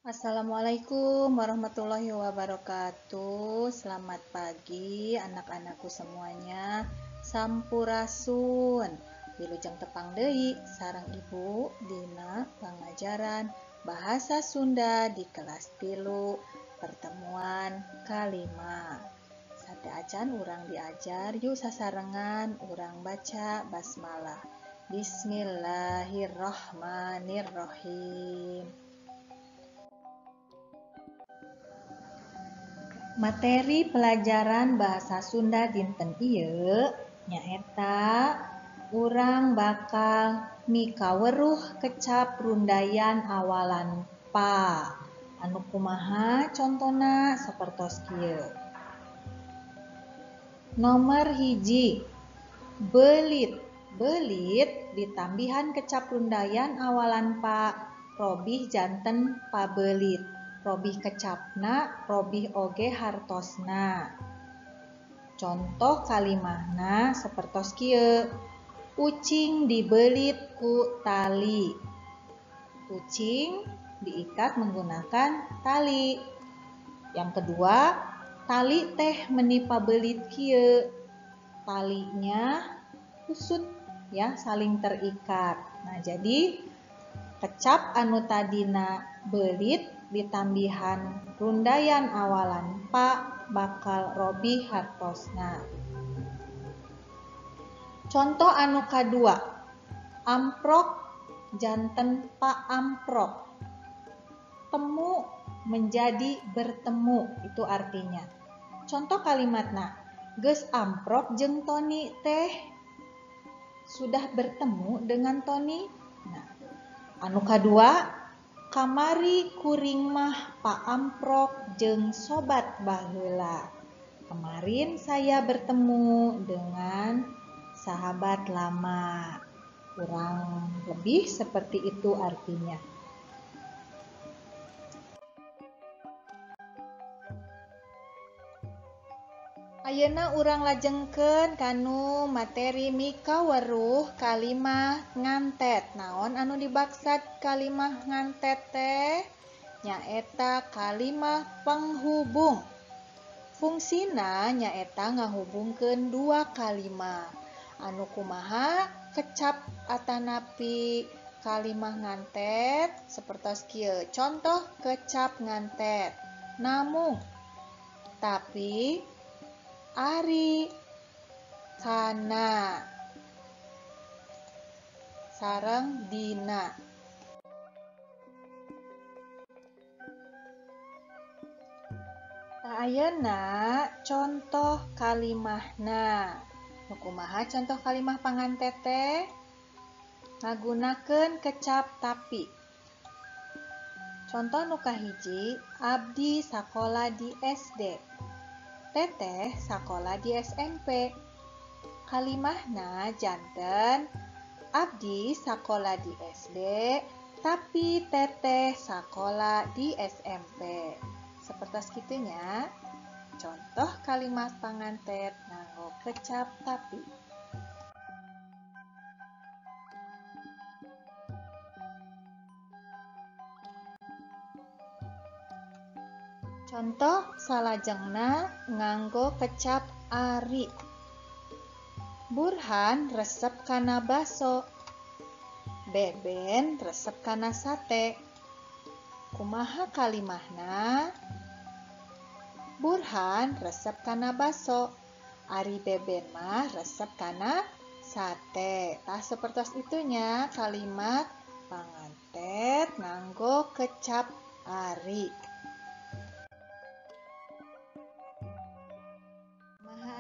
Assalamualaikum warahmatullahi wabarakatuh. Selamat pagi anak-anakku semuanya. Sampurasun. Wilujeng tepang deui sareng Ibu dina pengajaran Bahasa Sunda di kelas 3 pertemuan kalima. Sate acan urang diajar yuk sasarengan urang baca basmalah. Bismillahirrahmanirrahim. Materi pelajaran bahasa Sunda dinten ieu nyaeta urang bakal mikaweruh kecap rundayan awalan pa. Anu kumaha contona sapertos kieu. Nomor hiji, belit. Belit ditambihan kecap rundayan awalan pa, robih janten pabelit. Robih kecapna, robih oge hartosna. Contoh kalimahna sapertos kieu. Ucing dibelit ku tali. Ucing diikat menggunakan tali. Yang kedua, tali teh menipa belit kieu. Talinya usut ya, saling terikat. Nah, jadi kecap anu tadina belit ditambihan rundayan awalan pa bakal robih hartosna. Contoh anu kadua, amprok janten pa amprok. Temu menjadi bertemu, itu artinya. Contoh kalimatna, geus amprok jeung Toni teh. Sudah bertemu dengan Toni. Nah, anu kadua, kamari kuring mah paamprok jeung sobat baheula. Kemarin saya bertemu dengan sahabat lama. Kurang lebih seperti itu artinya. Ayeuna urang lajengkeun kanu materi mikaweruh kalimah ngantet. Naon anu dibaksad kalimah ngantet teh? Nyaeta kalimah penghubung. Fungsina nyaeta ngahubungkeun dua kalimah. Anu kumaha kecap atanapi kalimah ngantet sapertos kieu. Contoh kecap ngantet. Namung, tapi, ari, kana, sareng dina. Ayeuna contoh kalimahna. Nu kumaha contoh kalimah pangantet teh? Ngagunakeun kecap tapi. Contoh nu kahiji, abdi sakola di SD. Teteh sakola di SMP. Kalimahna janten abdi sakola di SD, tapi teteh sakola di SMP. Sapertos kitunya. Contoh kalimat pangantet nganggo kecap tapi. Contoh salajengna nganggo kecap ari. Burhan resep kana baso. Beben resep kana sate. Kumaha kalimahna? Burhan resep kana baso. Ari Beben mah resep kana sate. Tah sapertos itunya kalimat pangantet nganggo kecap ari.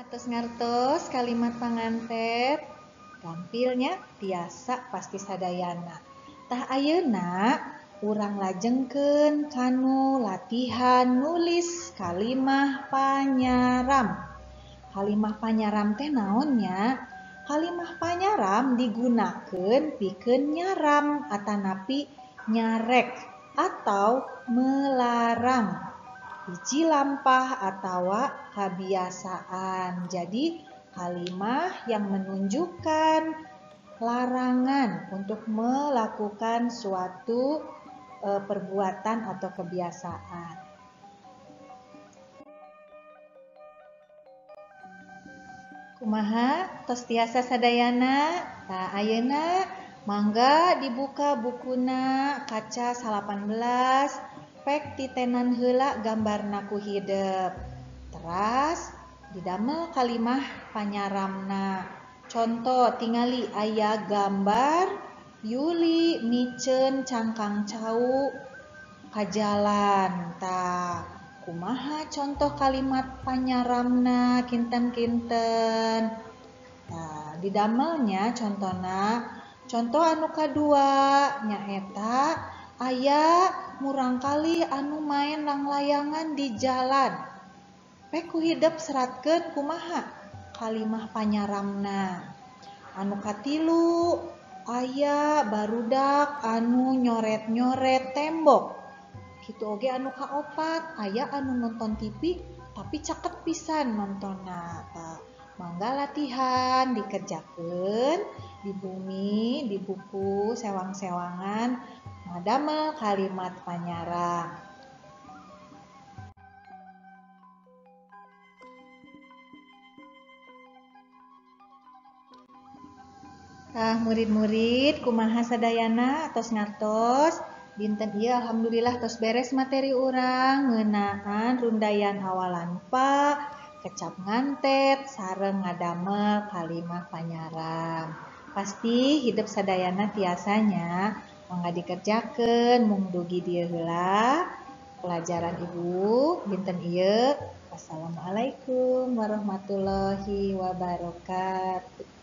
Atos ngartos kalimat pangantet gampilnya tiasa pasti sadayana. Tah ayeuna urang lajengkeun kanu latihan nulis kalimah panyaram. Kalimah panyaram teh naonnya? Kalimah panyaram digunakeun pikeun nyaram atanapi nyarek atau melarang. Hiji lampah atawa kebiasaan. Jadi kalimah yang menunjukkan larangan untuk melakukan suatu perbuatan atau kebiasaan. Kumaha tos tiasa sadayana. Tah ayeuna mangga dibuka bukuna kaca 18 pek titenan heula gambarna ku hidep. Teras didamel kalimah panyaramna. Contoh tingali aya gambar Yuli miceun cangkang cau ka jalan. Tah kumaha contoh kalimat panyaramna kinten-kinten. Nah, didamelnya contoh anu kadua nyaeta aya murangkali anu main langlayangan di jalan. Pek ku hidep seratkeun kumaha kalimah panyaramna. Anu katilu aya barudak anu nyoret-nyoret tembok. Kitu oge anu kaopat aya anu nonton TV tapi caket pisan nontonna. Mangga latihan dikerjakeun di bumi, di buku sewang-sewangan ngadamel kalimat panyaram. Murid-murid kumaha sadayana tos ngartos dinten ieu alhamdulillah tos beres materi urang ngeunaan rundayan awalan pa kecap ngantet sareng ngadamel kalimah panyaram. Pasti hidup sadayana tiasanya mangga dikerjakeun mung dugi dieu heula pelajaran ibu dinten ieu. Wassalamualaikum warahmatullahi wabarakatuh.